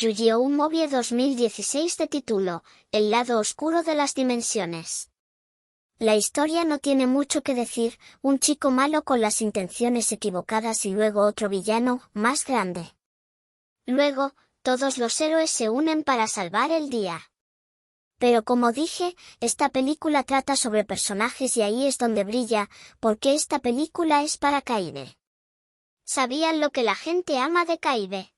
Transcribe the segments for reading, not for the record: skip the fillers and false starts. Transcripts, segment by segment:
Yu-Gi-Oh! Movie 2016 de título, El lado oscuro de las dimensiones. La historia no tiene mucho que decir, un chico malo con las intenciones equivocadas y luego otro villano, más grande. Luego, todos los héroes se unen para salvar el día. Pero como dije, esta película trata sobre personajes y ahí es donde brilla, porque esta película es para Kaibe. ¿Sabían lo que la gente ama de Kaibe?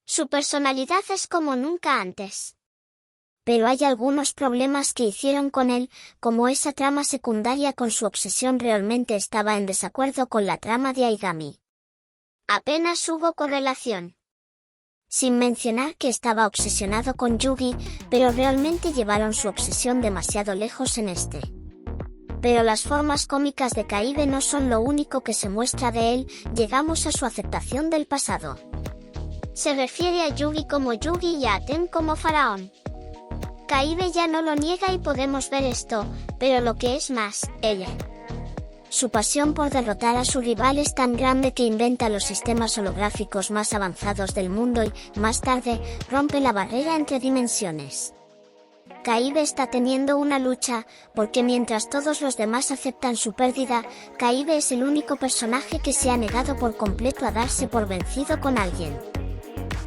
Su personalidad es como nunca antes. Pero hay algunos problemas que hicieron con él, como esa trama secundaria con su obsesión realmente estaba en desacuerdo con la trama de Aigami. Apenas hubo correlación. Sin mencionar que estaba obsesionado con Yugi, pero realmente llevaron su obsesión demasiado lejos en este. Pero las formas cómicas de Kaibe no son lo único que se muestra de él, llegamos a su aceptación del pasado. Se refiere a Yugi como Yugi y a Aten como faraón. Kaibe ya no lo niega y podemos ver esto, pero lo que es más, ella. Su pasión por derrotar a su rival es tan grande que inventa los sistemas holográficos más avanzados del mundo y, más tarde, rompe la barrera entre dimensiones. Kaibe está teniendo una lucha, porque mientras todos los demás aceptan su pérdida, Kaibe es el único personaje que se ha negado por completo a darse por vencido con alguien.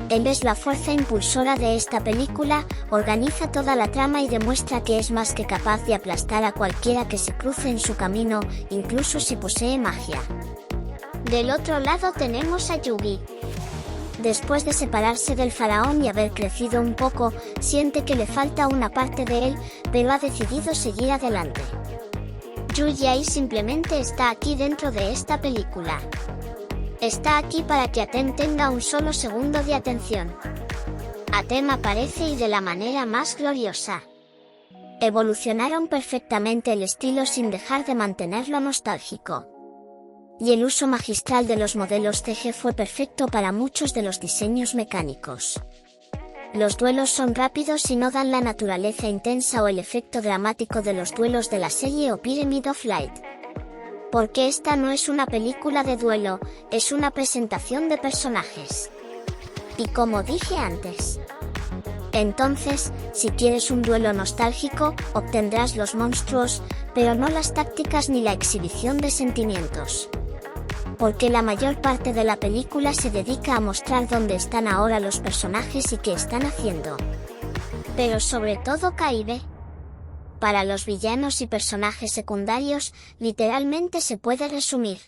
Él es la fuerza impulsora de esta película, organiza toda la trama y demuestra que es más que capaz de aplastar a cualquiera que se cruce en su camino, incluso si posee magia. Del otro lado tenemos a Yugi. Después de separarse del faraón y haber crecido un poco, siente que le falta una parte de él, pero ha decidido seguir adelante. Yugi simplemente está aquí dentro de esta película. Está aquí para que Aten tenga un solo segundo de atención. Aten aparece y de la manera más gloriosa. Evolucionaron perfectamente el estilo sin dejar de mantenerlo nostálgico. Y el uso magistral de los modelos CG fue perfecto para muchos de los diseños mecánicos. Los duelos son rápidos y no dan la naturaleza intensa o el efecto dramático de los duelos de la serie o Pyramid of Light. Porque esta no es una película de duelo, es una presentación de personajes. Y como dije antes. Entonces, si quieres un duelo nostálgico, obtendrás los monstruos, pero no las tácticas ni la exhibición de sentimientos. Porque la mayor parte de la película se dedica a mostrar dónde están ahora los personajes y qué están haciendo. Pero sobre todo Kaibe. Para los villanos y personajes secundarios, literalmente se puede resumir.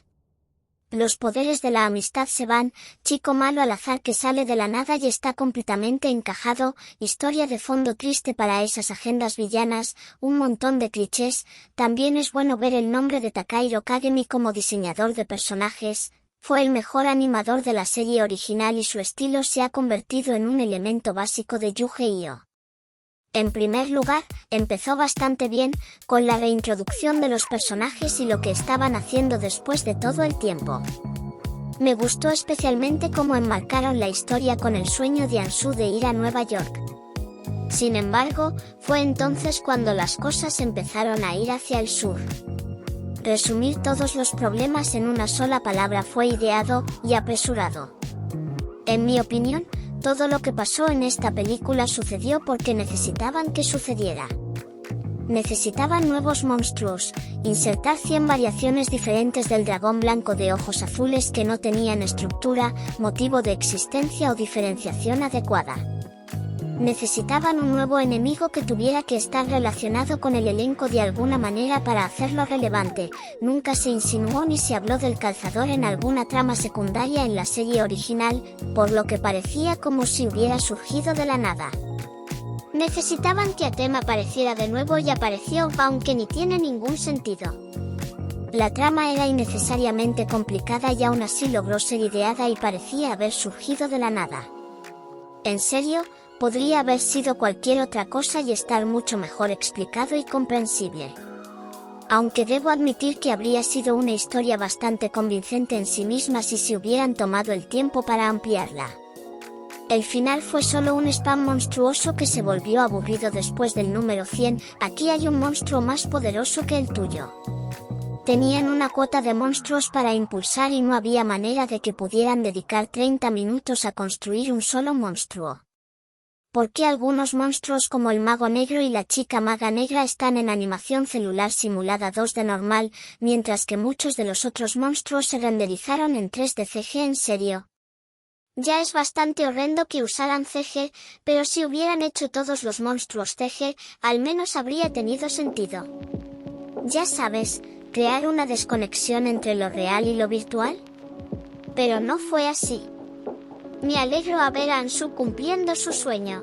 Los poderes de la amistad se van, chico malo al azar que sale de la nada y está completamente encajado, historia de fondo triste para esas agendas villanas, un montón de clichés. También es bueno ver el nombre de Takahiro Kagemi como diseñador de personajes. Fue el mejor animador de la serie original y su estilo se ha convertido en un elemento básico de Yu-Gi-Oh! En primer lugar, empezó bastante bien, con la reintroducción de los personajes y lo que estaban haciendo después de todo el tiempo. Me gustó especialmente cómo enmarcaron la historia con el sueño de Ansu de ir a Nueva York. Sin embargo, fue entonces cuando las cosas empezaron a ir hacia el sur. Resumir todos los problemas en una sola palabra fue ideado y apresurado. En mi opinión, todo lo que pasó en esta película sucedió porque necesitaban que sucediera. Necesitaban nuevos monstruos, insertar 100 variaciones diferentes del dragón blanco de ojos azules que no tenían estructura, motivo de existencia o diferenciación adecuada. Necesitaban un nuevo enemigo que tuviera que estar relacionado con el elenco de alguna manera para hacerlo relevante. Nunca se insinuó ni se habló del calzador en alguna trama secundaria en la serie original, por lo que parecía como si hubiera surgido de la nada. Necesitaban que Atem apareciera de nuevo y apareció, aunque ni tiene ningún sentido. La trama era innecesariamente complicada y aún así logró ser ideada y parecía haber surgido de la nada. En serio, podría haber sido cualquier otra cosa y estar mucho mejor explicado y comprensible. Aunque debo admitir que habría sido una historia bastante convincente en sí misma si se hubieran tomado el tiempo para ampliarla. El final fue solo un spam monstruoso que se volvió aburrido después del número 100, aquí hay un monstruo más poderoso que el tuyo. Tenían una cuota de monstruos para impulsar y no había manera de que pudieran dedicar 30 minutos a construir un solo monstruo. ¿Por qué algunos monstruos como el mago negro y la chica maga negra están en animación celular simulada 2D normal, mientras que muchos de los otros monstruos se renderizaron en 3D CG en serio? Ya es bastante horrendo que usaran CG, pero si hubieran hecho todos los monstruos CG, al menos habría tenido sentido. Ya sabes, crear una desconexión entre lo real y lo virtual. Pero no fue así. Me alegro a ver a Ansu cumpliendo su sueño.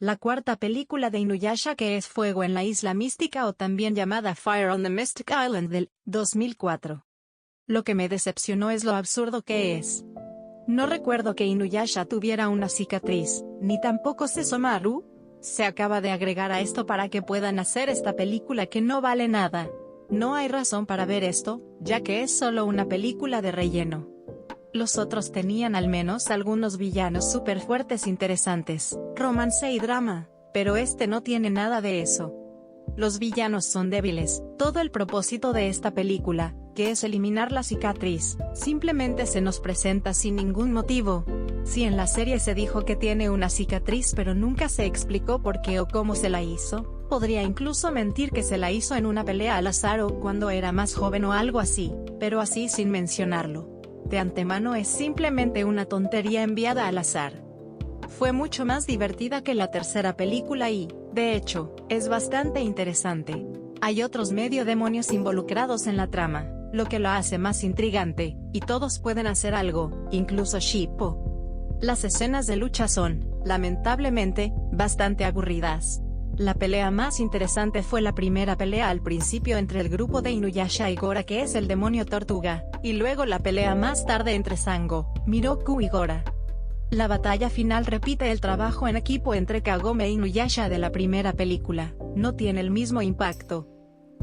La cuarta película de Inuyasha, que es Fuego en la Isla Mística o también llamada Fire on the Mystic Island del 2004. Lo que me decepcionó es lo absurdo que es. No recuerdo que Inuyasha tuviera una cicatriz, ni tampoco Sesomaru. Se acaba de agregar a esto para que puedan hacer esta película que no vale nada. No hay razón para ver esto, ya que es solo una película de relleno. Los otros tenían al menos algunos villanos súper fuertes interesantes, romance y drama, pero este no tiene nada de eso. Los villanos son débiles. Todo el propósito de esta película, que es eliminar la cicatriz, simplemente se nos presenta sin ningún motivo. Si en la serie se dijo que tiene una cicatriz pero nunca se explicó por qué o cómo se la hizo, podría incluso mentir que se la hizo en una pelea al azar o cuando era más joven o algo así, pero así sin mencionarlo. De antemano es simplemente una tontería enviada al azar. Fue mucho más divertida que la tercera película y, de hecho, es bastante interesante. Hay otros medio demonios involucrados en la trama, lo que lo hace más intrigante, y todos pueden hacer algo, incluso Shippo. Las escenas de lucha son, lamentablemente, bastante aburridas. La pelea más interesante fue la primera pelea al principio entre el grupo de Inuyasha y Gora, que es el demonio tortuga, y luego la pelea más tarde entre Sango, Miroku y Gora. La batalla final repite el trabajo en equipo entre Kagome e Inuyasha de la primera película, no tiene el mismo impacto.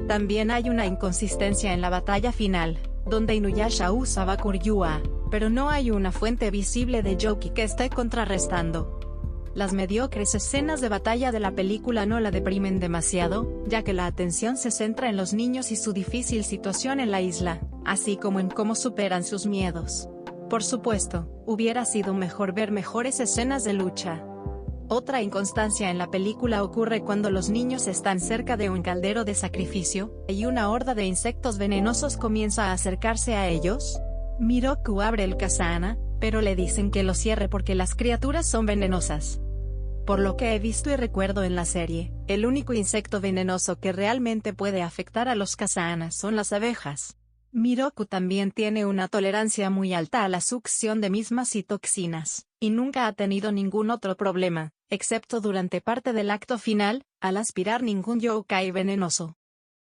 También hay una inconsistencia en la batalla final, donde Inuyasha usa Bakuryua, pero no hay una fuente visible de Yoki que esté contrarrestando. Las mediocres escenas de batalla de la película no la deprimen demasiado, ya que la atención se centra en los niños y su difícil situación en la isla, así como en cómo superan sus miedos. Por supuesto, hubiera sido mejor ver mejores escenas de lucha. Otra inconstancia en la película ocurre cuando los niños están cerca de un caldero de sacrificio, y una horda de insectos venenosos comienza a acercarse a ellos. Miroku abre el kazana, pero le dicen que lo cierre porque las criaturas son venenosas. Por lo que he visto y recuerdo en la serie, el único insecto venenoso que realmente puede afectar a los kazanas son las abejas. Miroku también tiene una tolerancia muy alta a la succión de mismas y toxinas, y nunca ha tenido ningún otro problema, excepto durante parte del acto final, al aspirar ningún yokai venenoso.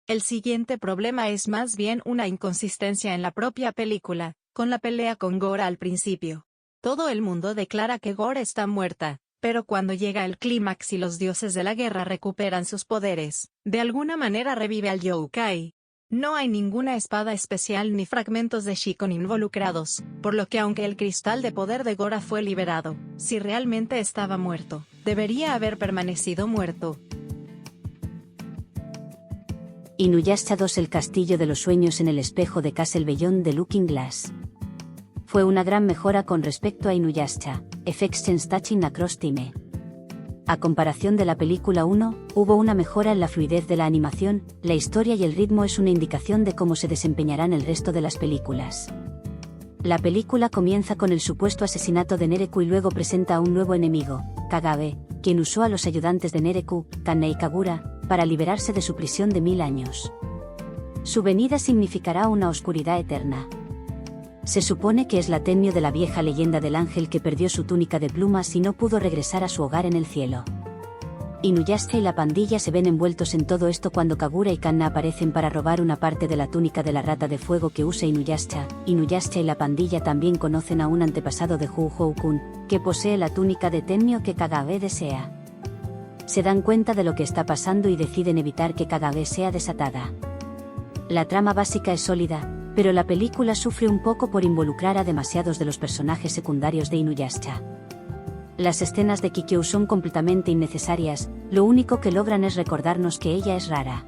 El siguiente problema es más bien una inconsistencia en la propia película, con la pelea con Gora al principio. Todo el mundo declara que Gora está muerta, pero cuando llega el clímax y los dioses de la guerra recuperan sus poderes, de alguna manera revive al yokai. No hay ninguna espada especial ni fragmentos de Shikon involucrados, por lo que aunque el cristal de poder de Gora fue liberado, si realmente estaba muerto, debería haber permanecido muerto. Inuyasha 2 El castillo de los sueños en el espejo de Castle Beyond the Looking Glass. Fue una gran mejora con respecto a Inuyasha, Effects Touching Across Time. A comparación de la película 1, hubo una mejora en la fluidez de la animación, la historia y el ritmo es una indicación de cómo se desempeñarán el resto de las películas. La película comienza con el supuesto asesinato de Nereku y luego presenta a un nuevo enemigo, Kagabe, quien usó a los ayudantes de Nereku, Kanna y Kagura, para liberarse de su prisión de 1000 años. Su venida significará una oscuridad eterna. Se supone que es la Tenmyo de la vieja leyenda del ángel que perdió su túnica de plumas y no pudo regresar a su hogar en el cielo. Inuyasha y la pandilla se ven envueltos en todo esto cuando Kagura y Kanna aparecen para robar una parte de la túnica de la rata de fuego que usa Inuyasha. Inuyasha y la pandilla también conocen a un antepasado de Hu-Hou-kun, que posee la túnica de Tenmyo que Kagabe desea. Se dan cuenta de lo que está pasando y deciden evitar que Kagabe sea desatada. La trama básica es sólida, pero la película sufre un poco por involucrar a demasiados de los personajes secundarios de Inuyasha. Las escenas de Kikyo son completamente innecesarias, lo único que logran es recordarnos que ella es rara.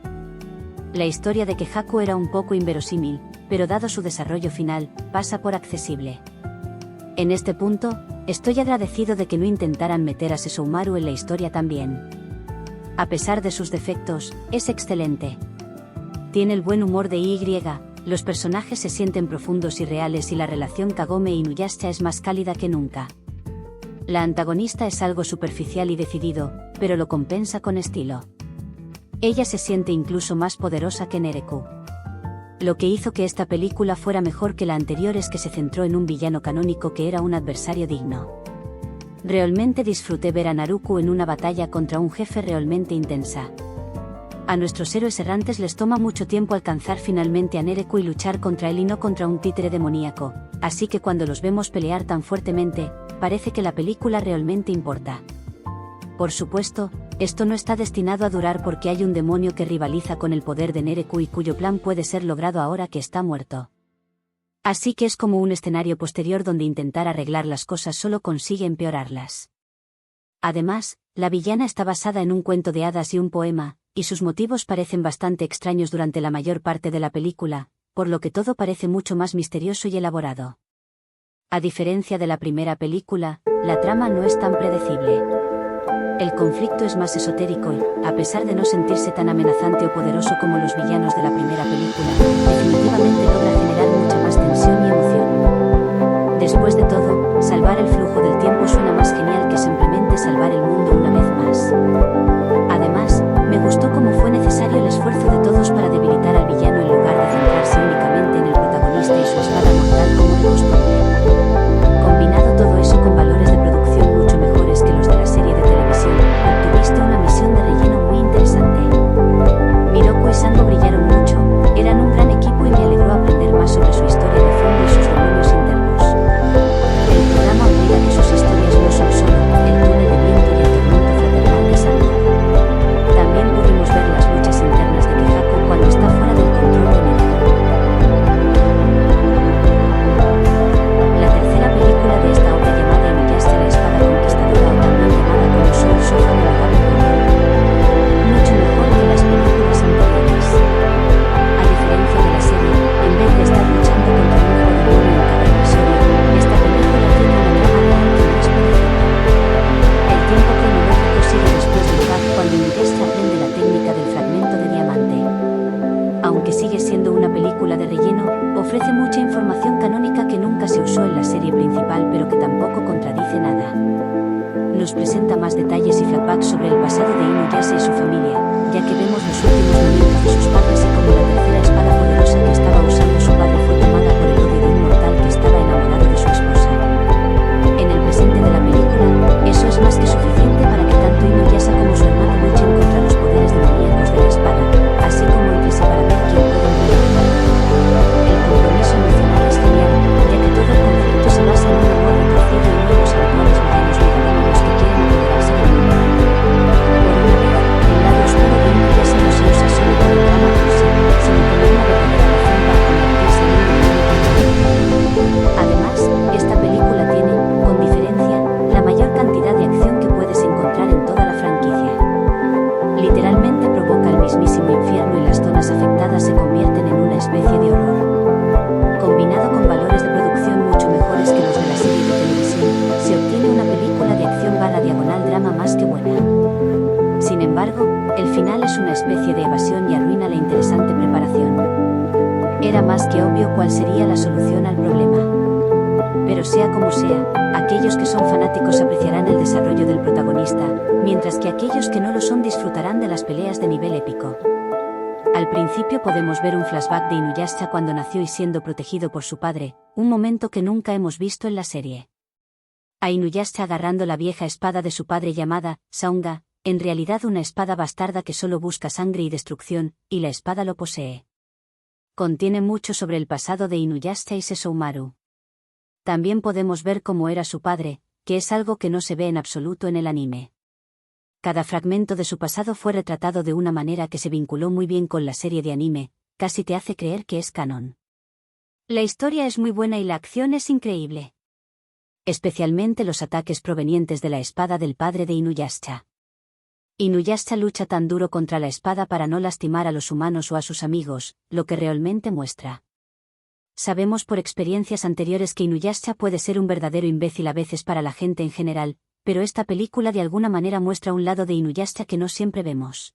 La historia de Kehaku era un poco inverosímil, pero dado su desarrollo final, pasa por accesible. En este punto, estoy agradecido de que no intentaran meter a Sesshomaru en la historia también. A pesar de sus defectos, es excelente. Tiene el buen humor de Y, los personajes se sienten profundos y reales y la relación Kagome e Inuyasha es más cálida que nunca. La antagonista es algo superficial y decidido, pero lo compensa con estilo. Ella se siente incluso más poderosa que Nereku. Lo que hizo que esta película fuera mejor que la anterior es que se centró en un villano canónico que era un adversario digno. Realmente disfruté ver a Naruko en una batalla contra un jefe realmente intensa. A nuestros héroes errantes les toma mucho tiempo alcanzar finalmente a Nereku y luchar contra él y no contra un títere demoníaco, así que cuando los vemos pelear tan fuertemente, parece que la película realmente importa. Por supuesto, esto no está destinado a durar porque hay un demonio que rivaliza con el poder de Nereku y cuyo plan puede ser logrado ahora que está muerto. Así que es como un escenario posterior donde intentar arreglar las cosas solo consigue empeorarlas. Además, la villana está basada en un cuento de hadas y un poema, y sus motivos parecen bastante extraños durante la mayor parte de la película, por lo que todo parece mucho más misterioso y elaborado. A diferencia de la primera película, la trama no es tan predecible. El conflicto es más esotérico y, a pesar de no sentirse tan amenazante o poderoso como los villanos de la primera película, definitivamente logra generar mucha más tensión y emoción. Después de todo, salvar el flujo del tiempo suena más genial que simplemente salvar el mundo una vez más. Además, me gustó cómo fue necesario el esfuerzo de todos para debilitar al villano en lugar de centrarse únicamente en el protagonista y su espada mortal como de costumbre. Combinado todo eso con valores de producción mucho mejores que los de la serie de televisión, obtuviste una misión de relleno muy interesante. Miroku y Sango brillaron mucho, eran un gran equipo y me alegró aprender más sobre su historia de fondo y sus demonios internos. El programa obliga a que sus historias nos presenta más detalles y flashbacks sobre el pasado de Inuyasha y su familia, ya que vemos los últimos momentos de sus padres y cómo la tercera espada poderosa que estaba usando su padre fue tomada por el odio de un mortal que estaba enamorado de su esposa. En el presente de la película, eso es más que suficiente para que tanto Inuyasha como su hermano luchen contra los poderes demoníacos de la espada, así como entre sí para ver quién puede enfrentar. El compromiso emocional es genial, ya que todo el conflicto se basa en un amor retorcido y nuevos habituales villanos megalómanos que quieren apoderarse del mundo. Por una vez, el lado oscuro de Inuyasha no se usa solo para el drama por sí, sino como una verdadera razón para convertirse en un villano. Además, esta película tiene, con diferencia, la mayor cantidad de acción que puedes encontrar en toda la franquicia. Literalmente provoca el mismísimo infierno y las zonas afectadas se convierten en una especie de horror. Combinado con valores de producción mucho mejores que los de la serie de televisión, se obtiene una película de acción/diagonal drama más que buena. Sin embargo, el final es una especie de evasión y arruina la interesante preparación. Era más que obvio cuál sería la solución al problema. Pero sea como sea, aquellos que son fanáticos apreciarán el desarrollo del protagonista, mientras que aquellos que no lo son disfrutarán de las peleas de nivel épico. Al principio podemos ver un flashback de Inuyasha cuando nació y siendo protegido por su padre, un momento que nunca hemos visto en la serie. A Inuyasha agarrando la vieja espada de su padre llamada Saunga, en realidad una espada bastarda que solo busca sangre y destrucción, y la espada lo posee. Contiene mucho sobre el pasado de Inuyasha y Sesshomaru. También podemos ver cómo era su padre, que es algo que no se ve en absoluto en el anime. Cada fragmento de su pasado fue retratado de una manera que se vinculó muy bien con la serie de anime, casi te hace creer que es canon. La historia es muy buena y la acción es increíble. Especialmente los ataques provenientes de la espada del padre de Inuyasha. Inuyasha lucha tan duro contra la espada para no lastimar a los humanos o a sus amigos, lo que realmente muestra. Sabemos por experiencias anteriores que Inuyasha puede ser un verdadero imbécil a veces para la gente en general, pero esta película de alguna manera muestra un lado de Inuyasha que no siempre vemos.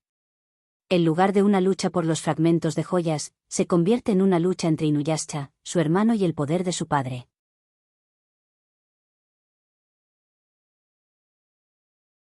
En lugar de una lucha por los fragmentos de joyas, se convierte en una lucha entre Inuyasha, su hermano y el poder de su padre.